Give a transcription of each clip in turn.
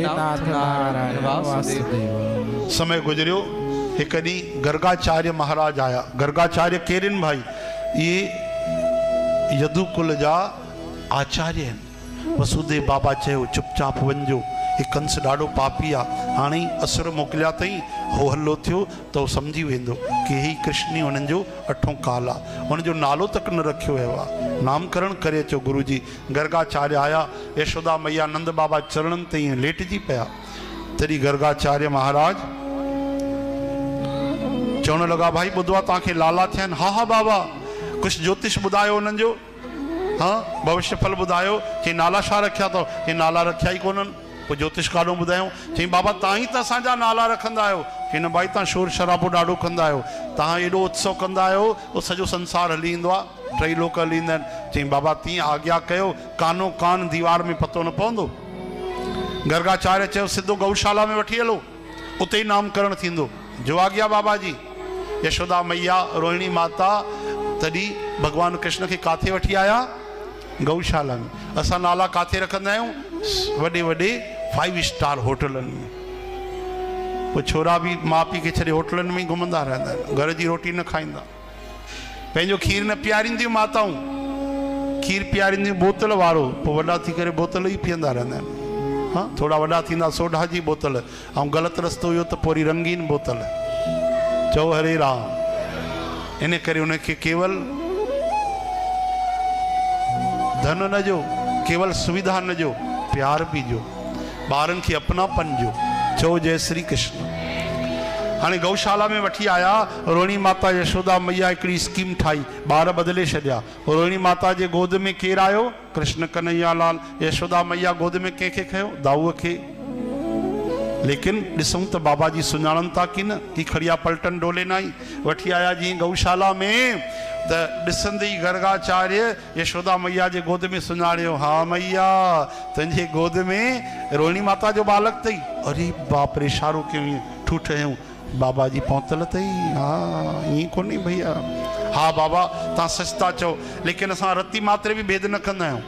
नाथ नारायण वासुदेव। समय गुजरियो, एक ॾींहुं गर्गाचार्य महाराज आया। गर्गाचार्य केरनि भाई? ये यदुकुल जा आचार्य आहिनि। वसुदेव बाबा चयो चुपचाप वञिजो, हे कंस ॾाढो पापी आहे, हाणे ई असुर मोकिलिया अथई, हो हल्लो थियो त उहो सम्झी वेंदो कि ही कृष्ण हुननि जो अठों काल आहे। हुनजो नालो तक न रखियो वियो आहे, नामकरण करे अचो गुरु जी। गर्गाचार्य आया, यशोदा मैया नंद बाबा चरणनि ते ईअं लेटिजी पिया। तॾहिं गर्गाचार्य महाराज चवण लॻा, भाई ॿुधो आहे तव्हांखे लाला थिया आहिनि? हा हा बाबा, कुझु ज्योतिष ॿुधायो हुननि जो? हाँ, भविष्य फल ॿुधायो। चई नाला छा रखिया अथव? चई नाला रखिया ई कोन्हनि। पोइ ज्योतिष काॾो ॿुधायूं? चई बाबा तव्हां ई त असांजा नाला रखंदा आहियो। चई न भाई, तव्हां शोर शराबो ॾाढो कंदा आहियो, तव्हां एॾो उत्सव कंदा आहियो, उहो सॼो संसार हली ईंदो आहे, टई लोक हली ईंदा आहिनि। चई बाबा तीअं आज्ञा कयो, कानो कान दीवार में पतो न पवंदो। गर्गाचार्य चयो सिधो गौशाला में वठी हलो, उते ई नामकरण थींदो। जो आज्ञा बाबा जी। यशोदा मैया रोहिणी माता तॾहिं भगवान कृष्ण खे काथे वठी आया? गौशाला में। असां नाला काथे रखंदा आहियूं? वॾे वॾे 5 स्टार होटलनि में। पोइ छोरा बि माउ पीउ खे छॾे होटलनि में ई घुमंदा रहंदा आहिनि, घर जी रोटी न खाईंदा। पंहिंजो खीर न पीआरींदियूं माताऊं, खीर पीआरींदियूं बोतल वारो, पोइ वॾा थी करे बोतल ई पीअंदा रहंदा आहिनि। हाँ, थोड़ा वॾा थींदा सोडा जी बोतल, ऐं ग़लति रस्तो हुयो त पोइ रंगीन बोतल। चओ हरे राम। इन करे उनखे केवल धन न जो, केवल सुविधा न जो, प्यार बि जो, ॿारनि खे अपनापन जो। चओ जय श्री कृष्ण। हाणे गौशाला में वठी आया। रोहिणी माता यशोदा मैया हिकिड़ी स्कीम ठाही, ॿार बदिले छॾिया। रोहिणी माता जे गोद में केरु आयो? कृष्ण कन्हैया लाल। यशोदा मैया गोद में कंहिंखे खयो? दाऊअ खे। लेकिन ॾिसूं त बाबा जी सुञाणनि था की न? की खड़िया पलटन डोले न आई। वठी आया जीअं गौशाला में त ॾिसंदे ई गर्गाचार्य यशोदा मैया जे गोद में सुञाणियो। हा मैया, तुंहिंजे गोद में रोहिणी माता जो बालक अथई। अरे बाप रे, इशारो कयूं, ईअं ठूठ हयूं, बाबा जी पहुतल अथई। हा, ईअं कोन्हे भैया। हा बाबा, तव्हां सच था चओ, लेकिन असां रती मात्रे बि भेद न कंदा आहियूं।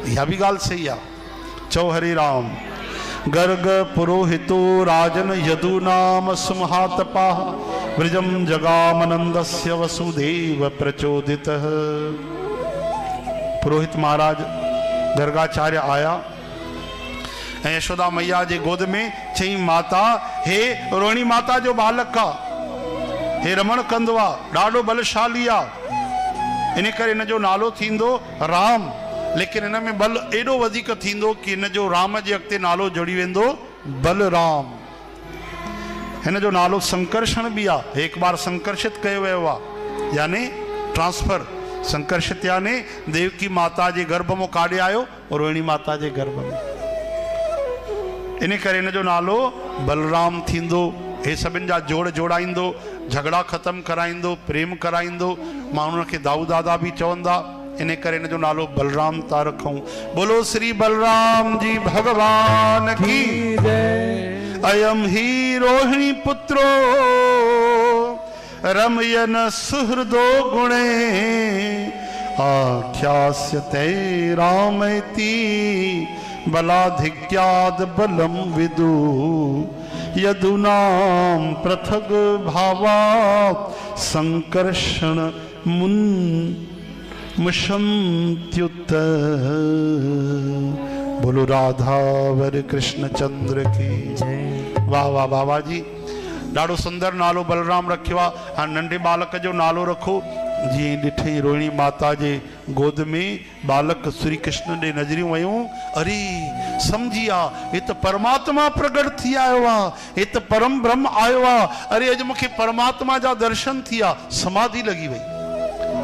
इहा बि ॻाल्हि सही आहे। चओ हरे राम। गर्ग पुरोहितो राजन यदूनाम सुमहातपा व्रजम जगामनंदस्य वसुदेव प्रचोदितः। पुरोहित महाराज गर्गाचार्य आया ऐं यशोदा मैया जे गोद में चई, माता हे रोहिणी माता जो बालक आहे, हे रमण कंदो आहे, ॾाढो बलशाली आहे, इन करे इन जो नालो थींदो राम। लेकिन इन में बल एॾो वधीक थींदो कि इन जो राम जे अॻिते नालो जोड़ी वेंदो बलराम। हिन जो नालो संकर्षण बि आहे। हिकु बार संकर्षित कयो वियो आहे, यानी ट्रांसफर। संकर्षित यानी देवकी माता जे गर्भ में काॾे आयो? रोहिणी माता जे गर्भ में। इन करे इन जो नालो बलराम थींदो। हे सभिनि जा जोड़ जोड़ाईंदो, झगड़ा ख़त्म कराईंदो, प्रेम कराईंदो। माण्हुनि खे दाऊ दादा बि चवंदा। इन करे इन जो नालो बलराम था रखूं। बोलो श्री बलराम जी भगवान की जय। अयम ही रोहिणी पुत्रो रमयन सुहृदो गुणे आख्यास्यते रामैति बलाधिक्याद बलम विदु यदुनाम पृथग भावा संकर्षण मुन मुशंत्युत। बोलो राधावर कृष्ण चंद्र की जय। वाह वाह बाबा जी, ॾाढो सुंदर नालो बलराम रखियो आहे। हाणे नंढे बालक जो नालो रखो। जीअं ॾिठई रोहिणी माता जे गोद में बालक श्री कृष्ण ॾे नज़रियूं वयूं। अरे सम्झी विया, हे त परमात्मा प्रगट थी आयो आहे, हे त परम ब्रह्म आयो आहे। अरे अॼु मूंखे परमात्मा जा दर्शन थी विया। समाधि लॻी वई।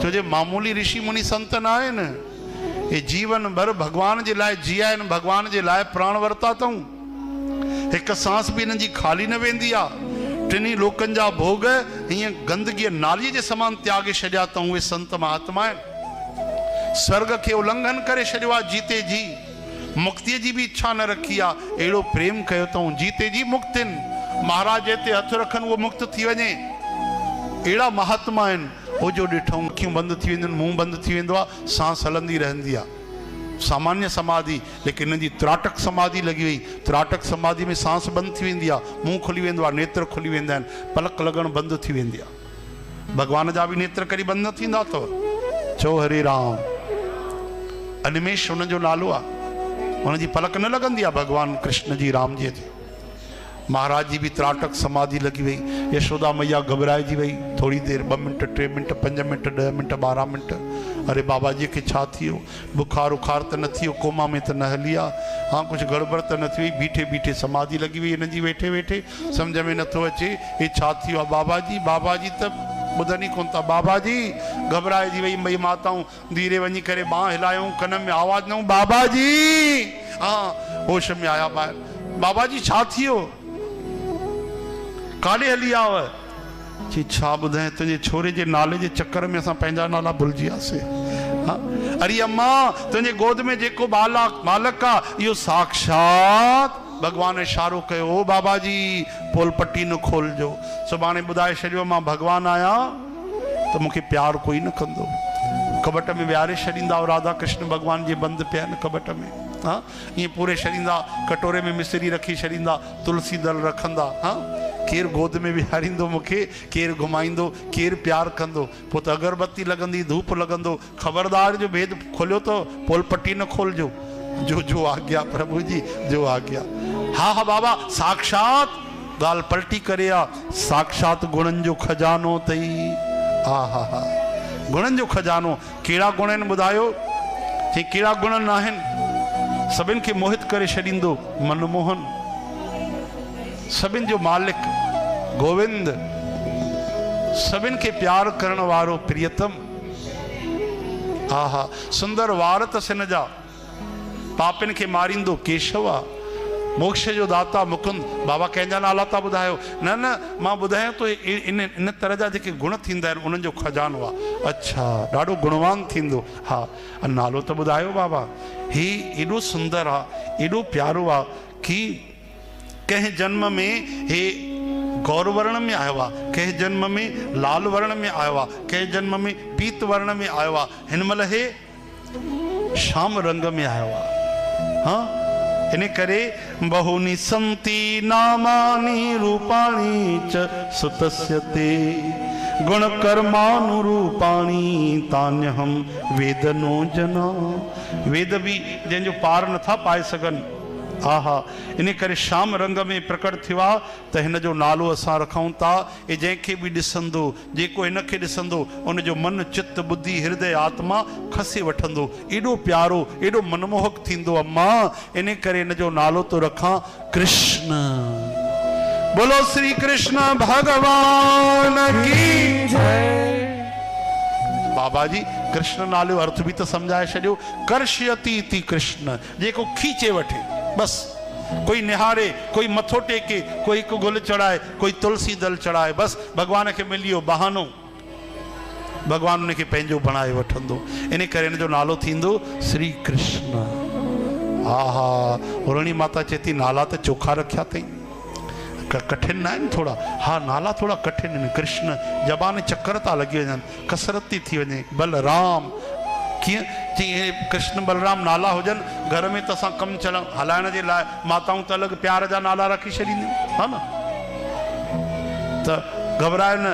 छो जे मामूली ऋषि मुनि संत न आहिनि, ये जीवन भर भगवान जे लाइ जिया आहिनि, भगवान जे लाइ प्राण वरिता अथऊं। हिकु सांस बि हिननि जी खाली न वेंदी आहे। टिनी लोकनि जा भोग हीअं गंदगीअ नालीअ जे समान त्यागे छॾिया अथऊं। उहे संत महात्मा आहिनि। स्वर्ग खे उल्लंघन करे छॾियो आहे जीते जी। मुक्तिअ जी बि इच्छा न रखी आहे। अहिड़ो प्रेम कयो अथऊं। जीते जी मुक्तिन। महाराज ते हथ रखनि उहो मुक्त थी वञे। अहिड़ा महात्मा आहिनि। वो जो ॾिठूं अखियूं बंदि थी वेंदियूं आहिनि, मुंहुं बंदि थी वेंदो आहे, सांस हलंदी रहंदी आहे। सामान्य समाधि, लेकिन इन जी त्राटक समाधि लगी हुई। त्राटक समाधि में सांस बंद थी वेंदी आहे, मुंहुं खुली वेंदो आहे, नेत्र खुली वेंदा आहिनि, पलक लॻण बंदि थी वेंदी आहे। भगवान जा बि नेत्र कॾहिं बंदि न थींदा अथव। चओ हरे राम। अनिमेश हुनजो नालो आहे, हुनजी पलक न लॻंदी आहे भगवान कृष्ण जी राम जी ते। महाराज जी भी त्राटक समाधि लगी वही। यशोदा मैया घबराइजी वही। थोड़ी देर 2 minute 3 minute 5 minute 10 minute 12 minute. अरे बाबा जी के छा थियो? बुखार उखार तो न थियो, कोमा में तो न हलिया, हाँ कुछ गड़बड़ तो न थी? बीठे बीठे समाधि लगी हुई इन जी, वेठे वेठे समझ में नथो अचे ये छा थियो आहे। बाबा जी तो ॿुधनि ई कोन था। बाबा जी घबराइजी वही। मई माताऊं धीरे वञी करे बांह हिलायूं, कन में आवाज़ न, बाबा जी। हाँ होश में आया ॿाहिरि। बाबा जी छा थियो? काॾे हली आव? चई छा ॿुधाए, तुंहिंजे छोरे जे नाले जे चक्कर में असां पंहिंजा नाला भुलिजी वियासीं। हाँ अरे अम्मा, तुंहिंजे गोद में जेको बालक आहे इहो साक्षात भगवान इशारो कयो, ओ बाबा जी पोल पट्टी न खोलजो। सुभाणे ॿुधाए छॾियो मां भगवान आहियां त मूंखे प्यार कोई न कंदो। कबट में विहारे छॾींदा, राधा कृष्ण भगवान जे बंदि पिया आहिनि कबट में। हाँ ईअं पूरे छॾींदा, कटोरे में मिसरी रखी छॾींदा, तुलसी दल रखंदा। हाँ केरु गोद में विहारींदो मूंखे, केरु घुमाईंदो, केरु प्यार कंदो। पोइ त अगरबत्ती लॻंदी, धूप लॻंदो। ख़बरदार जो भेद खोलियो तो पोल पट्टी न खोलजो। जो आज्ञा प्रभु जी, जो आज्ञा। हाँ हाँ बाबा साक्षात गाल पलटी करे आ, साक्षात गुणन जो खजानो तई। हा हा हा गुणन जो खजानो। कहिड़ा गुण आहिनि ॿुधायो? चई कहिड़ा गुण न आहिनि? सभिनि खे मोहित करे छॾींदो मनमोहन, सभिनि जो मालिक गोविंद, सभिनि खे प्यार करण वारो प्रियतम। हा हा सुंदर वार अथसि हिन जा, पापिन खे मारींदो केशव आहे, मोक्ष जो दाता मुकुंद। बाबा कंहिंजा नाला था ॿुधायो? न न मां ॿुधायां तो इन तरह जा जेके गुण थींदा आहिनि उन्हनि जो खजानो आहे। अच्छा ॾाढो गुणवान थींदो। हा नालो त ॿुधायो बाबा। ही एॾो सुंदर आहे, एॾो प्यारो आहे कि कंहिं जन्म में हे गौर वर्ण में आयो आहे, कंहिं जन्म में लाल वर्ण में आयो आहे, कंहिं जन्म में पीत वर्ण में आयो आहे, हिन महिल हे श्याम रंग में आयो आहे। हाँ इन करे बहुनी संति नामानि रूपाणि च सुतस्य ते गुण कर्मानुरूपाणि तान्यहम वेद नो जना। वेद भी जंहिंजो पार नथा पाए सघनि। आहा इन करे श्याम रंग में प्रकट थियो आहे त हिन जो नालो असां रखूं था। ये जंहिंखे बि ॾिसंदो, जेको हिनखे ॾिसंदो, उनजो मन चित्त बुद्धि हृदय आत्मा खसे वठंदो। एॾो प्यारो, एॾो मनमोहक थींदो अम्मा। इन करे हिन जो नालो तो रखां कृष्ण। बोलो श्री कृष्ण भगवान की जय। बाबा जी कृष्ण नाले अर्थ भी तो समझाए छॾियो। कर्षयति इति कृष्ण, जेको खींचे वठे बस। कोई निहारे, कोई मथो टेके, कोई हिकु गुल चढ़ाए, कोई तुलसी दल चढ़ाए, बस भगवान खे मिली वियो बहानो। भगवान उनखे पंहिंजो बणाए वठंदो। इन करे हिन जो नालो थींदो श्री कृष्ण। हा हा उरणी माता चए थी नाला त चोखा रखिया अथई, कठिन न आहिनि थोड़ा। हा नाला थोड़ा कठिन आहिनि। कृष्ण जबान चक्कर था लॻी वञनि, कसरत थी थी वञे। बलराम कीअं चई कृष्ण बलराम नाला हुजनि घर में त असां कमु हलाइण जे लाइ माताऊं त अलॻि प्यार जा नाला रखी छॾींदियूं, हा न। त घबराए न,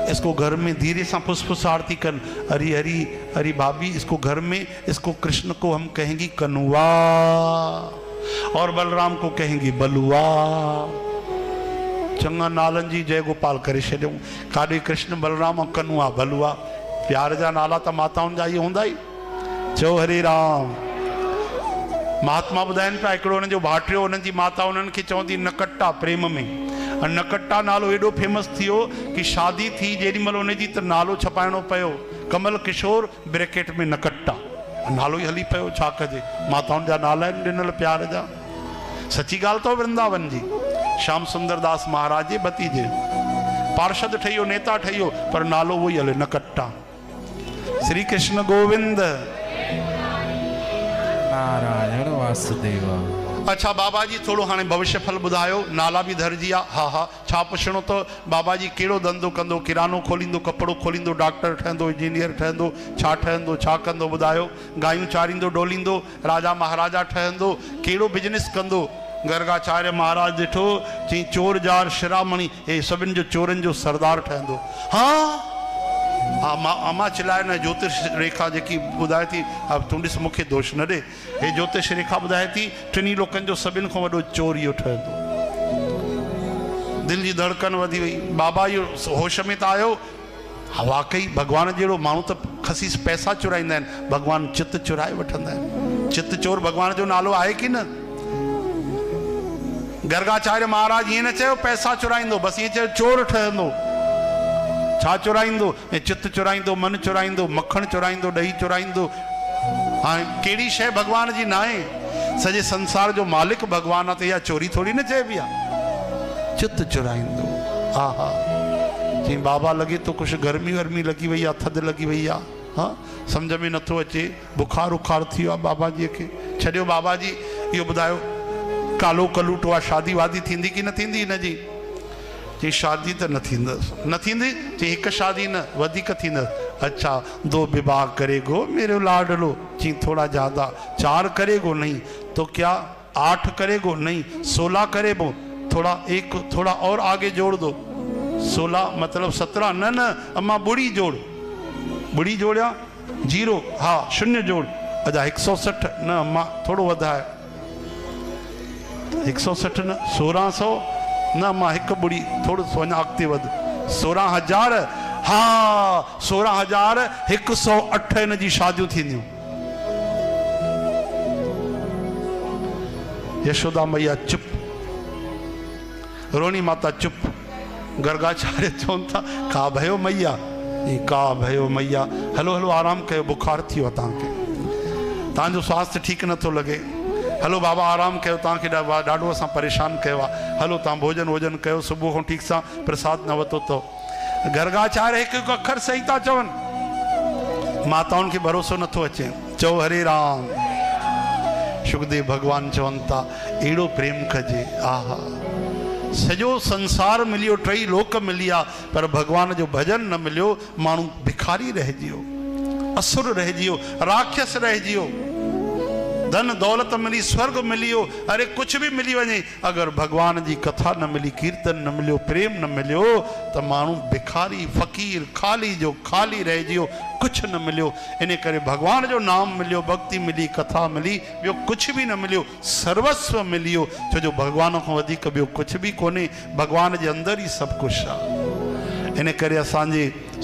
इसको घर में धीरे से फुसफुस आरती कर। अरे हरी हरी भाभी, इसको घर में इसको कृष्ण को हम कहेंगी कनुआ और बलराम को कहेंगी बलुआ। चंगा नालन जी जय गोपाल करे छॾियूं। काॾे कृष्ण बलराम कनुआ बलुआ, प्यार जा नाला त माताउनि जा ई हूंदा ई। चओ हरे राम। महात्मा ॿुधाइनि पिया हिकिड़ो हुननि जो भाटियो, हुननि जी माता हुननि खे चवंदी नकट्टा प्रेम में। नकट्टा नालो एॾो फेमस थियो कि शादी थी जेॾी महिल हुनजी त नालो छपाइणो पियो, कमल किशोर ब्रैकेट में नकट्टा, नालो ई हली पियो। छा कजे, माताउनि जा नाला आहिनि ॾिनल प्यार जा। सची ॻाल्हि अथव वृंदावन जी। श्याम सुंदर दास महाराज जे भतीजे पार्षद ठहियो, नेता ठहियो, पर नालो उहो ई हले नकट्टा। श्री कृष्ण गोविंद। नारायण वासुदेव। अच्छा बाबा जी थोड़ो हाँ भविष्य फल बुधायो, नाला भी धरजी आ। हाँ हाँ छा पुछणो तो बाबा जी कहिड़ो धंधो कंदो, किरानो खोलींदो, कपिड़ो खोलींदो, डॉक्टर ठहंदो, इंजीनियर ठहंदो, छा ठहंदो, छा कंदो ॿुधायो? गायूं चारींदो, डोलींदो, राजा महाराजा ठहंदो, कहिड़ो बिजनेस कंदो? गर्गाचार्य महाराज ॾिठो चई चोर जार शिरामणी हे सभिनि जो चोरनि जो सरदार ठहंदो। हाँ हाँ अमा चिल्लाए न ज्योतिष रेखा जेकी ॿुधाए थी, अब तूं ॾिस मूंखे दोष न ॾे, हे ज्योतिष रेखा ॿुधाए थी टिनी लोकनि जो सभिनि खां वॾो चोर इहो ठहंदो। दिलि जी धड़कन वधी वई, बाबा इहो होश में त आयो। वाकई भगवान जहिड़ो माण्हू त खसीस पैसा चुराईंदा आहिनि, भगवान चित चुराए वठंदा आहिनि। चित चोर भगवान जो नालो आहे की न? गर्गाचार्य महाराज ईअं न चयो पैसा चुराईंदो, बसि ईअं चयो चोर ठहंदो। छा चुराईंदो? ऐं चित चुराईंदो, मन चुराईंदो, मखण चुराईंदो, ॾही चुराईंदो। हाणे कहिड़ी शइ भगवान जी न आहे? सॼे संसार जो मालिक भगवान आहे त इहा चोरी थोरी न चइबी आहे। चित चुराईंदो। हा हा चई बाबा लॻे थो कुझु गर्मी वर्मी लॻी वई आहे, थधि लॻी वई आहे, हा सम्झ में नथो अचे, बुखार उखार थी वियो आहे बाबा जीअ खे। छॾियो बाबा जी, इहो ॿुधायो कालो कलूटो आहे, शादी वादी थींदी की न थींदी हिनजी? चई शादी त न थींदसि। न थींदी? चई हिकु शादी न वधीक थींदसि। अच्छा 2 विवाह करेगो मेरे लाडलो? चई थोड़ा ज़्यादा। 4 करेगो? नहीं। तो क्या 8 करेगो? नहीं। 16 करेगो? थोड़ा और आगे जोड़ दो। 16 मतलब 17। न न अम्मा बुढ़ी जोड़। बुढ़ी जोड़िया 0, हाँ 0 जोड़। अच्छा 160। न अम्मा थोड़ो वधाए 160 न 1600। न अम्मा हिकु बुढ़ी थोड़ो वञा अॻिते वध 16,000। हाँ 16,000 108 हिन जी शादियूं थींदियूं। यशोदा मैया चुप, रोणी माता चुप। गर्गाचार्य चवनि था का भयो मैया? का भयो मैया? हलो हलो आराम कयो, बुखार थी वियो तव्हांखे, तव्हांजो स्वास्थ्य ठीकु नथो लॻे। हलो बाबा आराम कयो, तव्हांखे ॾाढो असां परेशान कयो आहे। हलो तव्हां भोजन वोजन कयो, सुबुह खां ठीक सां प्रसाद न वरितो अथव। गर्गाचार्य हिकु हिकु अखर सही था चवनि, माताउनि खे भरोसो नथो अचे। चओ हरे राम। सुखदेव भगवान चवनि था अहिड़ो प्रेम कजे। आहा सॼो संसार मिलियो, 3 लोक मिलिया, पर भगवान जो भजन न मिलियो। माण्हू भिखारी रहिजी वियो, असुर रहिजी वियो, राक्षस रहिजी वियो। धन दौलत मिली, स्वर्ग मिलियो, अरे कुछ भी मिली वञे, अगर भगवान जी कथा न मिली, कीर्तन न मिलियो, प्रेम न मिलियो, त माण्हू भिखारी फ़कीर खाली जो खाली रहिजी वियो, कुछ न मिलियो। इन करे भगवान जो नाम मिलियो, भक्ति मिली, कथा मिली, ॿियो कुछ भी न मिलियो, सर्वस्व मिलियो। छो जो भगवान खां वधीक ॿियो कुछ भी कोन्हे, भगवान जे अंदर ई सभु कुझु आहे। इन करे असांजे